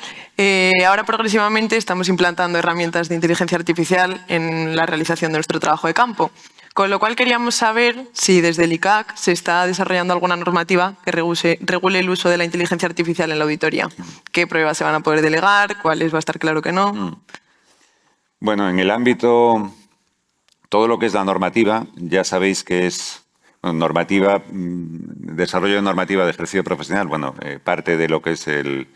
ahora progresivamente estamos implantando herramientas de inteligencia artificial en la realización de nuestro trabajo de campo. Con lo cual queríamos saber si desde el ICAC se está desarrollando alguna normativa que regule el uso de la inteligencia artificial en la auditoría. ¿Qué pruebas se van a poder delegar? ¿Cuáles va a estar claro que no? Bueno, en el ámbito, todo lo que es la normativa, ya sabéis que es normativa, desarrollo de normativa de ejercicio profesional, bueno, parte de lo que es el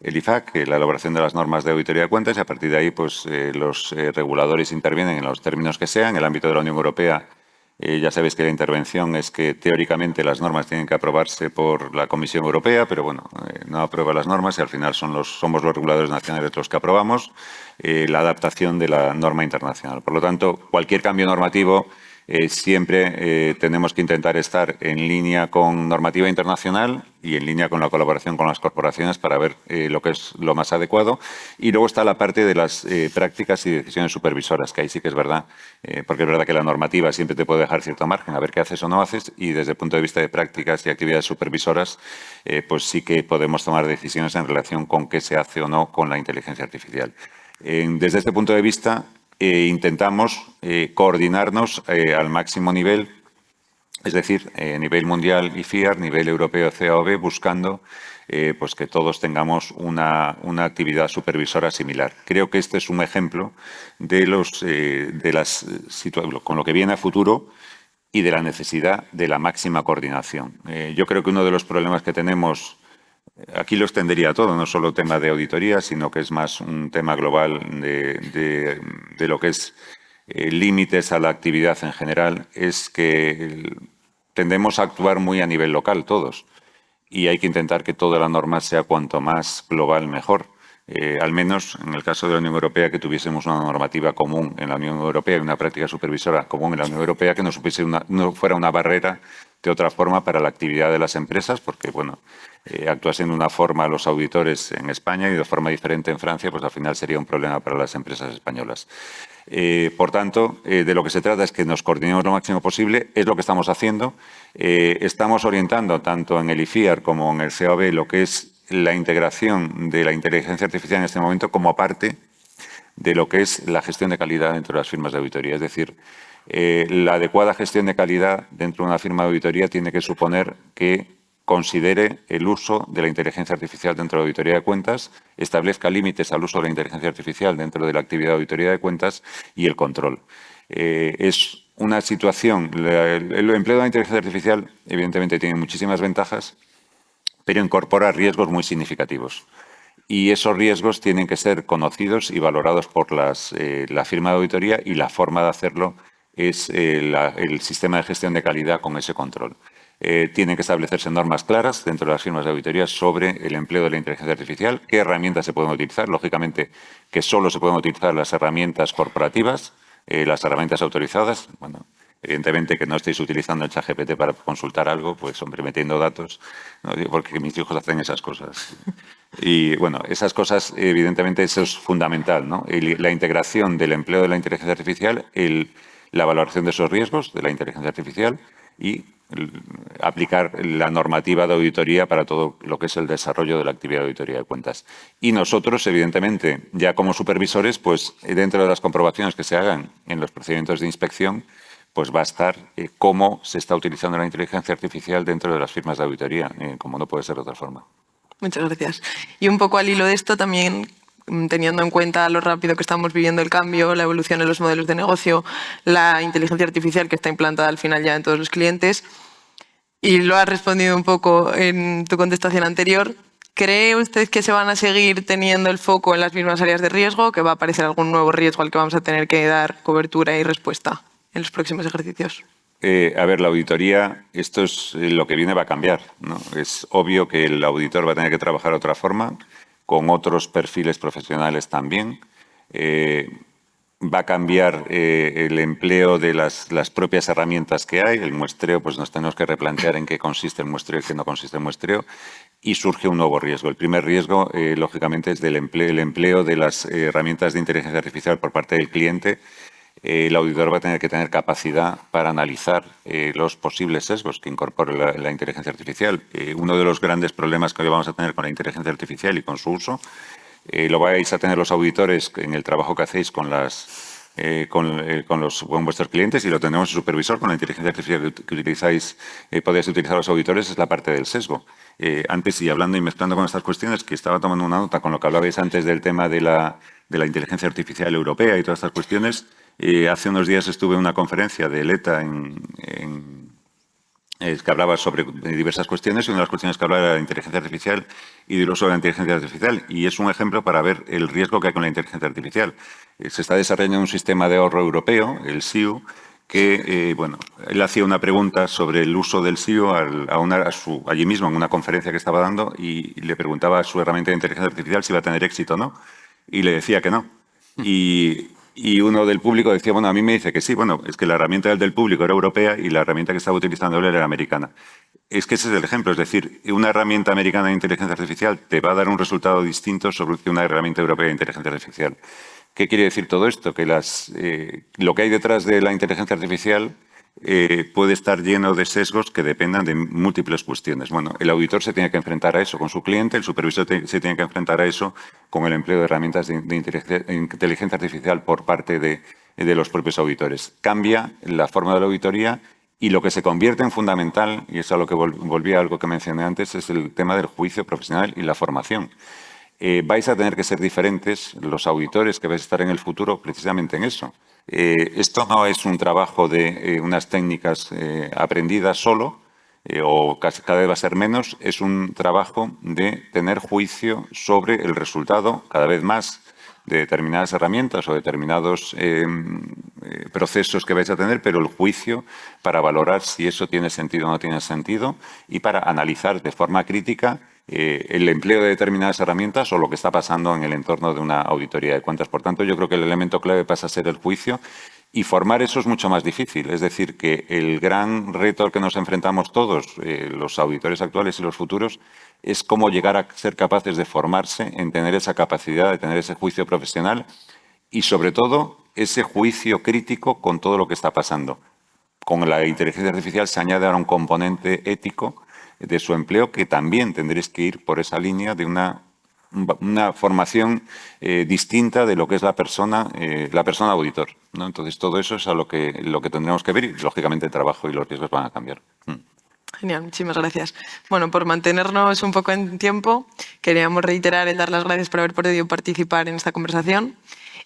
IFAC, la elaboración de las normas de auditoría de cuentas, y a partir de ahí pues, los reguladores intervienen en los términos que sean. En el ámbito de la Unión Europea, ya sabéis que la intervención es que teóricamente las normas tienen que aprobarse por la Comisión Europea, pero bueno, no aprueba las normas y al final somos los reguladores nacionales los que aprobamos la adaptación de la norma internacional. Por lo tanto, cualquier cambio normativo siempre tenemos que intentar estar en línea con normativa internacional y en línea con la colaboración con las corporaciones para ver lo que es lo más adecuado. Y luego está la parte de las prácticas y decisiones supervisoras, que ahí sí que es verdad, porque es verdad que la normativa siempre te puede dejar cierto margen a ver qué haces o no haces, y desde el punto de vista de prácticas y actividades supervisoras, pues sí que podemos tomar decisiones en relación con qué se hace o no con la inteligencia artificial. Desde este punto de vista, intentamos coordinarnos al máximo nivel, es decir, nivel mundial IFIAR, nivel europeo CAOB, buscando pues que todos tengamos una actividad supervisora similar. Creo que este es un ejemplo de con lo que viene a futuro y de la necesidad de la máxima coordinación. Yo creo que uno de los problemas que tenemos, aquí lo extendería todo, no solo tema de auditoría, sino que es más un tema global de lo que es límites a la actividad en general, es que tendemos a actuar muy a nivel local todos, y hay que intentar que toda la norma sea cuanto más global mejor. Al menos en el caso de la Unión Europea, que tuviésemos una normativa común en la Unión Europea y una práctica supervisora común en la Unión Europea, que no fuera una barrera de otra forma para la actividad de las empresas, porque bueno, actuasen de una forma los auditores en España y de forma diferente en Francia, pues al final sería un problema para las empresas españolas. Por tanto, de lo que se trata es que nos coordinemos lo máximo posible, es lo que estamos haciendo. Estamos orientando tanto en el IFIAR como en el CAOB lo que es la integración de la inteligencia artificial en este momento como parte de lo que es la gestión de calidad dentro de las firmas de auditoría. Es decir, la adecuada gestión de calidad dentro de una firma de auditoría tiene que suponer que considere el uso de la inteligencia artificial dentro de la auditoría de cuentas, establezca límites al uso de la inteligencia artificial dentro de la actividad de auditoría de cuentas y el control. Es una situación, el empleo de la inteligencia artificial evidentemente tiene muchísimas ventajas, pero incorpora riesgos muy significativos. Y esos riesgos tienen que ser conocidos y valorados por la firma de auditoría, y la forma de hacerlo es el sistema de gestión de calidad con ese control. Tienen que establecerse normas claras dentro de las firmas de auditoría sobre el empleo de la inteligencia artificial, qué herramientas se pueden utilizar. Lógicamente, que solo se pueden utilizar las herramientas corporativas, las herramientas autorizadas. Bueno, evidentemente que no estéis utilizando el ChatGPT para consultar algo, pues hombre, metiendo datos, ¿no? Porque mis hijos hacen esas cosas. Y bueno, esas cosas, evidentemente, eso es fundamental, ¿no? La integración del empleo de la inteligencia artificial, la valoración de esos riesgos de la inteligencia artificial y aplicar la normativa de auditoría para todo lo que es el desarrollo de la actividad de auditoría de cuentas. Y nosotros, evidentemente, ya como supervisores, pues dentro de las comprobaciones que se hagan en los procedimientos de inspección, pues va a estar cómo se está utilizando la inteligencia artificial dentro de las firmas de auditoría, como no puede ser de otra forma. Muchas gracias. Y un poco al hilo de esto también, teniendo en cuenta lo rápido que estamos viviendo el cambio, la evolución en los modelos de negocio, la inteligencia artificial que está implantada al final ya en todos los clientes, y lo has respondido un poco en tu contestación anterior, ¿Cree usted que se van a seguir teniendo el foco en las mismas áreas de riesgo, que va a aparecer algún nuevo riesgo al que vamos a tener que dar cobertura y respuesta en los próximos ejercicios? A ver, la auditoría, esto es lo que viene va a cambiar, ¿no? Es obvio que el auditor va a tener que trabajar de otra forma, con otros perfiles profesionales también. Va a cambiar el empleo de las propias herramientas que hay. El muestreo, pues nos tenemos que replantear en qué consiste el muestreo y qué no consiste el muestreo. Y surge un nuevo riesgo. El primer riesgo, lógicamente, es el empleo de las herramientas de inteligencia artificial por parte del cliente. El auditor va a tener que tener capacidad para analizar los posibles sesgos que incorpore la inteligencia artificial. Uno de los grandes problemas que hoy vamos a tener con la inteligencia artificial y con su uso, lo vais a tener los auditores en el trabajo que hacéis con vuestros clientes, y lo tenemos el supervisor con la inteligencia artificial que utilizáis, podéis utilizar los auditores, es la parte del sesgo. Antes, y hablando y mezclando con estas cuestiones, que estaba tomando una nota con lo que hablabais antes del tema de la inteligencia artificial europea y todas estas cuestiones. Hace unos días estuve en una conferencia de ELETA que hablaba sobre diversas cuestiones, y una de las cuestiones que hablaba era de la inteligencia artificial y del uso de la inteligencia artificial. Y es un ejemplo para ver el riesgo que hay con la inteligencia artificial. Se está desarrollando un sistema de ahorro europeo, el SIU, que, bueno, él hacía una pregunta sobre el uso del SIU allí mismo en una conferencia que estaba dando, y le preguntaba a su herramienta de inteligencia artificial si iba a tener éxito o no, y le decía que no. Y uno del público decía, bueno, a mí me dice que sí. Bueno, es que la herramienta del público era europea y la herramienta que estaba utilizando él era americana. Es que ese es el ejemplo. Es decir, una herramienta americana de inteligencia artificial te va a dar un resultado distinto sobre que una herramienta europea de inteligencia artificial. ¿Qué quiere decir todo esto? Que lo que hay detrás de la inteligencia artificial puede estar lleno de sesgos que dependan de múltiples cuestiones. Bueno, el auditor se tiene que enfrentar a eso con su cliente, el supervisor se tiene que enfrentar a eso con el empleo de herramientas de inteligencia artificial por parte de los propios auditores. Cambia la forma de la auditoría, y lo que se convierte en fundamental, y es a lo que volví a algo que mencioné antes, es el tema del juicio profesional y la formación. Vais a tener que ser diferentes los auditores que vais a estar en el futuro precisamente en eso. Esto no es un trabajo de unas técnicas aprendidas solo, o cada vez va a ser menos. Es un trabajo de tener juicio sobre el resultado cada vez más de determinadas herramientas o determinados procesos que vais a tener, pero el juicio para valorar si eso tiene sentido o no tiene sentido, y para analizar de forma crítica el empleo de determinadas herramientas o lo que está pasando en el entorno de una auditoría de cuentas. Por tanto, yo creo que el elemento clave pasa a ser el juicio, y formar eso es mucho más difícil. Es decir, que el gran reto al que nos enfrentamos todos, los auditores actuales y los futuros, es cómo llegar a ser capaces de formarse, en tener esa capacidad de tener ese juicio profesional y, sobre todo, ese juicio crítico con todo lo que está pasando. Con la inteligencia artificial se añade ahora un componente ético de su empleo, que también tendréis que ir por esa línea de una formación distinta de lo que es la persona auditor, ¿no? Entonces, todo eso es a lo que tendremos que ver, y, lógicamente, el trabajo y los riesgos van a cambiar. Genial, muchísimas gracias. Bueno, por mantenernos un poco en tiempo, queríamos reiterar el dar las gracias por haber podido participar en esta conversación.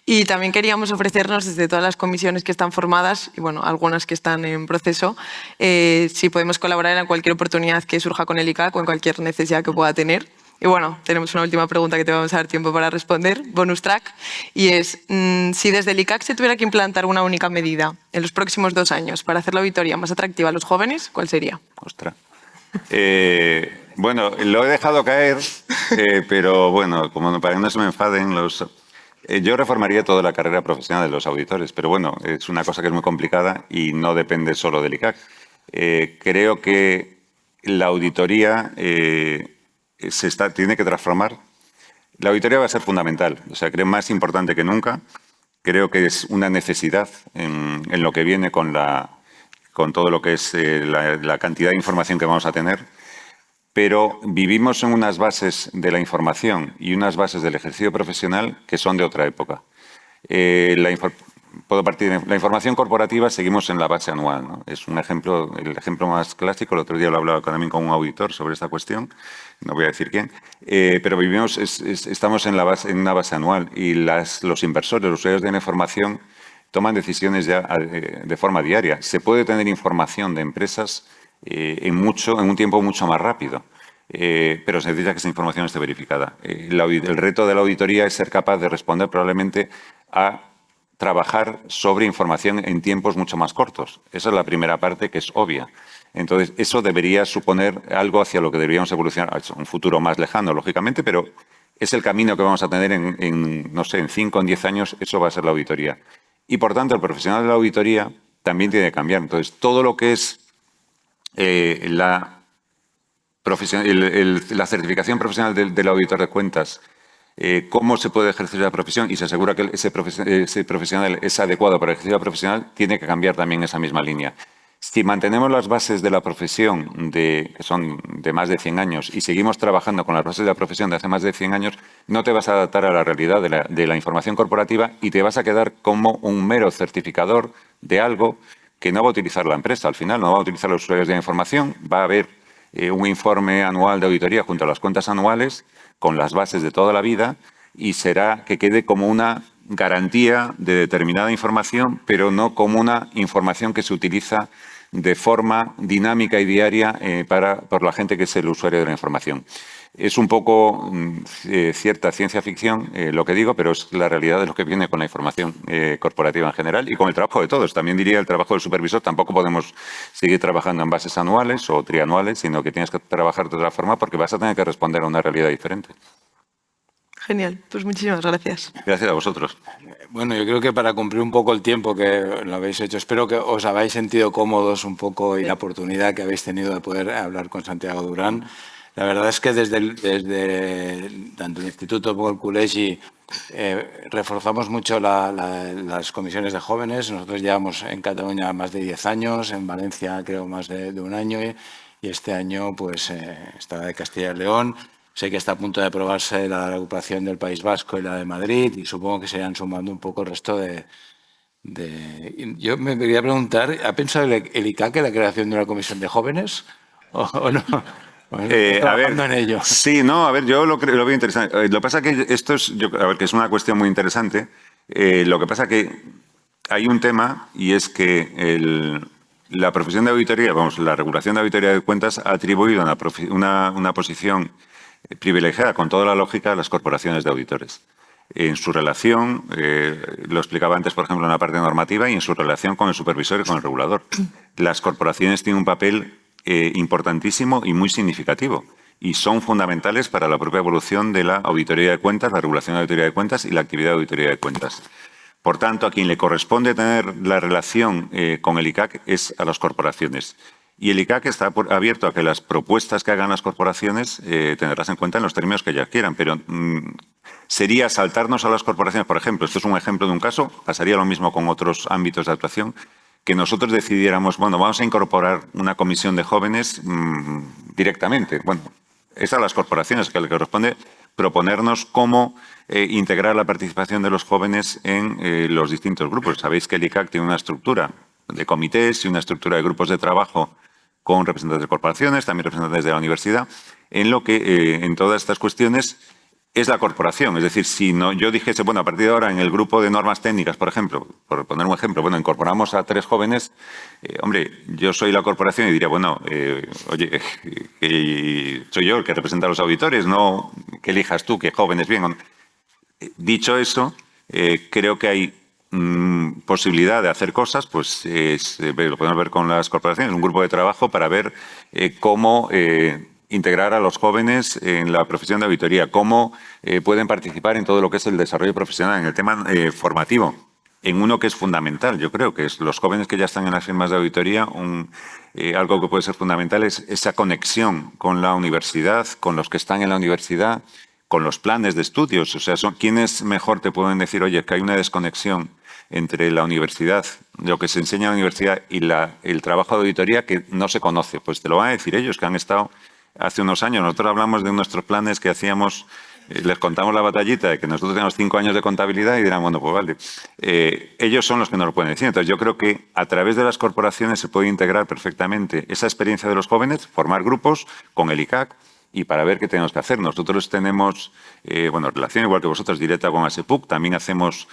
Y también queríamos ofrecernos desde todas las comisiones que están formadas, y bueno, algunas que están en proceso, si podemos colaborar en cualquier oportunidad que surja con el ICAC o en cualquier necesidad que pueda tener. Y bueno, tenemos una última pregunta que te vamos a dar tiempo para responder, bonus track, y es, si desde el ICAC se tuviera que implantar una única medida en los próximos 2 años para hacer la auditoría más atractiva a los jóvenes, ¿cuál sería? Ostras. Bueno, lo he dejado caer, pero bueno, como para que no se me enfaden yo reformaría toda la carrera profesional de los auditores, pero bueno, es una cosa que es muy complicada y no depende solo del ICAC. Creo que la auditoría tiene que transformar. La auditoría va a ser fundamental, o sea, creo más importante que nunca. Creo que es una necesidad en lo que viene con todo lo que es la cantidad de información que vamos a tener. Pero vivimos en unas bases de la información y unas bases del ejercicio profesional que son de otra época. Puedo partir de la información corporativa, seguimos en la base anual, ¿no? Es el ejemplo más clásico. El otro día lo hablaba también con un auditor sobre esta cuestión, no voy a decir quién, pero estamos en una base anual, y los inversores, los usuarios de la información, toman decisiones ya de forma diaria. Se puede tener información de empresas en un tiempo mucho más rápido. pero se necesita que esa información esté verificada. El reto de la auditoría es ser capaz de responder probablemente a trabajar sobre información en tiempos mucho más cortos. Esa es la primera parte, que es obvia. Entonces, eso debería suponer algo hacia lo que deberíamos evolucionar, un futuro más lejano, lógicamente, pero es el camino que vamos a tener no sé, en 5 o en 10 años, eso va a ser la auditoría. Y, por tanto, el profesional de la auditoría también tiene que cambiar. Entonces, todo lo que es la certificación profesional del auditor de cuentas, cómo se puede ejercer la profesión y se asegura que ese profesional es adecuado para el ejercicio profesional, tiene que cambiar también esa misma línea. Si mantenemos las bases de la profesión, que son de más de 100 años, y seguimos trabajando con las bases de la profesión de hace más de 100 años, no te vas a adaptar a la realidad de la información corporativa y te vas a quedar como un mero certificador de algo que no va a utilizar la empresa. Al final no va a utilizar los usuarios de la información, va a haber un informe anual de auditoría junto a las cuentas anuales con las bases de toda la vida y será que quede como una garantía de determinada información, pero no como una información que se utiliza de forma dinámica y diaria por la gente que es el usuario de la información. Es un poco cierta ciencia ficción lo que digo, pero es la realidad de lo que viene con la información corporativa en general y con el trabajo de todos. También diría el trabajo del supervisor. Tampoco podemos seguir trabajando en bases anuales o trianuales, sino que tienes que trabajar de otra forma porque vas a tener que responder a una realidad diferente. Genial, pues muchísimas gracias. Gracias a vosotros. Bueno, yo creo que para cumplir un poco el tiempo que lo habéis hecho, espero que os habéis sentido cómodos un poco y la oportunidad que habéis tenido de poder hablar con Santiago Durán. La verdad es que desde tanto el Instituto como el Col·legi reforzamos mucho las comisiones de jóvenes. Nosotros llevamos en Cataluña más de 10 años, en Valencia creo más de un año y este año pues está de Castilla y León. Sé que está a punto de aprobarse la recuperación del País Vasco y la de Madrid y supongo que se irán sumando un poco el resto de... Yo me quería preguntar, ¿ha pensado el ICAC en la creación de una comisión de jóvenes o no? A ver, en ello. Sí, no, a ver, yo lo veo interesante. Lo que pasa es que esto es, que es una cuestión muy interesante. Lo que pasa es que hay un tema y es que la profesión de auditoría, la regulación de auditoría de cuentas ha atribuido una posición privilegiada con toda la lógica a las corporaciones de auditores. En su relación, lo explicaba antes, por ejemplo, en la parte normativa y en su relación con el supervisor y con el regulador. Las corporaciones tienen un papel importantísimo y muy significativo y son fundamentales para la propia evolución de la auditoría de cuentas, la regulación de auditoría de cuentas y la actividad de auditoría de cuentas. Por tanto, a quien le corresponde tener la relación con el ICAC es a las corporaciones. Y el ICAC está abierto a que las propuestas que hagan las corporaciones tenerlas en cuenta en los términos que ellas quieran, pero sería saltarnos a las corporaciones. Por ejemplo, esto es un ejemplo de un caso, pasaría lo mismo con otros ámbitos de actuación, que nosotros decidiéramos, bueno, vamos a incorporar una comisión de jóvenes directamente. Bueno, es a las corporaciones que le corresponde proponernos cómo integrar la participación de los jóvenes en los distintos grupos. Sabéis que el ICAC tiene una estructura de comités y una estructura de grupos de trabajo con representantes de corporaciones, también representantes de la universidad, en lo que en todas estas cuestiones es la corporación. Es decir, si no, yo dijese, bueno, a partir de ahora en el grupo de normas técnicas, por ejemplo, por poner un ejemplo, bueno, incorporamos a 3 jóvenes, hombre, yo soy la corporación y diría, bueno, oye, soy yo el que representa a los auditores, no que elijas tú qué jóvenes bien o no. Dicho eso, creo que hay posibilidad de hacer cosas, pues lo podemos ver con las corporaciones, un grupo de trabajo para ver cómo integrar a los jóvenes en la profesión de auditoría, cómo pueden participar en todo lo que es el desarrollo profesional, en el tema formativo, en uno que es fundamental, yo creo que es los jóvenes que ya están en las firmas de auditoría, algo que puede ser fundamental es esa conexión con la universidad, con los que están en la universidad, con los planes de estudios. O sea, son quienes mejor te pueden decir, oye, que hay una desconexión entre la universidad, lo que se enseña en la universidad y el trabajo de auditoría que no se conoce. Pues te lo van a decir ellos, que han estado hace unos años. Nosotros hablamos de nuestros planes que hacíamos, les contamos la batallita de que nosotros tenemos 5 años de contabilidad y dirán, bueno, pues vale. Ellos son los que nos lo pueden decir. Entonces, yo creo que a través de las corporaciones se puede integrar perfectamente esa experiencia de los jóvenes, formar grupos con el ICAC, y para ver qué tenemos que hacer. Nosotros tenemos, relación igual que vosotros directa con ASEPUC, también hacemos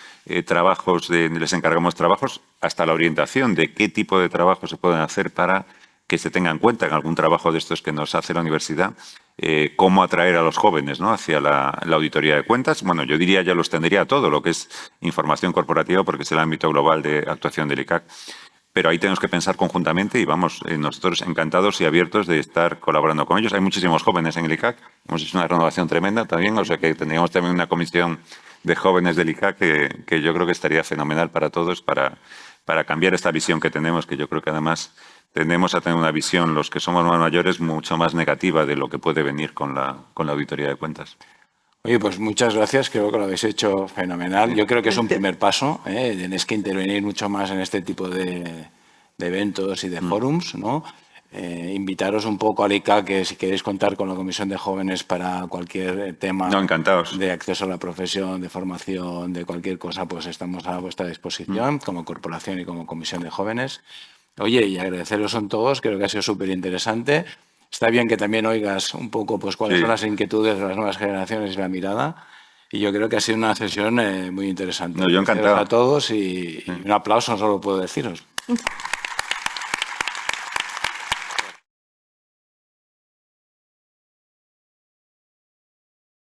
trabajos, les encargamos trabajos hasta la orientación de qué tipo de trabajos se pueden hacer para que se tenga en cuenta en algún trabajo de estos que nos hace la universidad, cómo atraer a los jóvenes, ¿no?, hacia la auditoría de cuentas. Bueno, yo diría, ya los tendría todo lo que es información corporativa, porque es el ámbito global de actuación del ICAC. Pero ahí tenemos que pensar conjuntamente y vamos, nosotros encantados y abiertos de estar colaborando con ellos. Hay muchísimos jóvenes en el ICAC, hemos hecho una renovación tremenda también, o sea que tendríamos también una comisión de jóvenes del ICAC que yo creo que estaría fenomenal para todos, para cambiar esta visión que tenemos, que yo creo que además tendemos a tener una visión, los que somos más mayores, mucho más negativa de lo que puede venir con la auditoría de cuentas. Oye, pues muchas gracias, creo que lo habéis hecho fenomenal. Yo creo que es un primer paso, tenéis que intervenir mucho más en este tipo de eventos y de forums, ¿no? Invitaros un poco al ICAC, que si queréis contar con la Comisión de Jóvenes para cualquier tema encantados, de acceso a la profesión, de formación, de cualquier cosa, pues estamos a vuestra disposición como corporación y como Comisión de Jóvenes. Oye, y agradeceros a todos, creo que ha sido súper interesante. Está bien que también oigas un poco pues cuáles son las inquietudes de las nuevas generaciones y la mirada. Y yo creo que ha sido una sesión muy interesante. Yo encantado. A todos y un aplauso, no solo puedo deciros.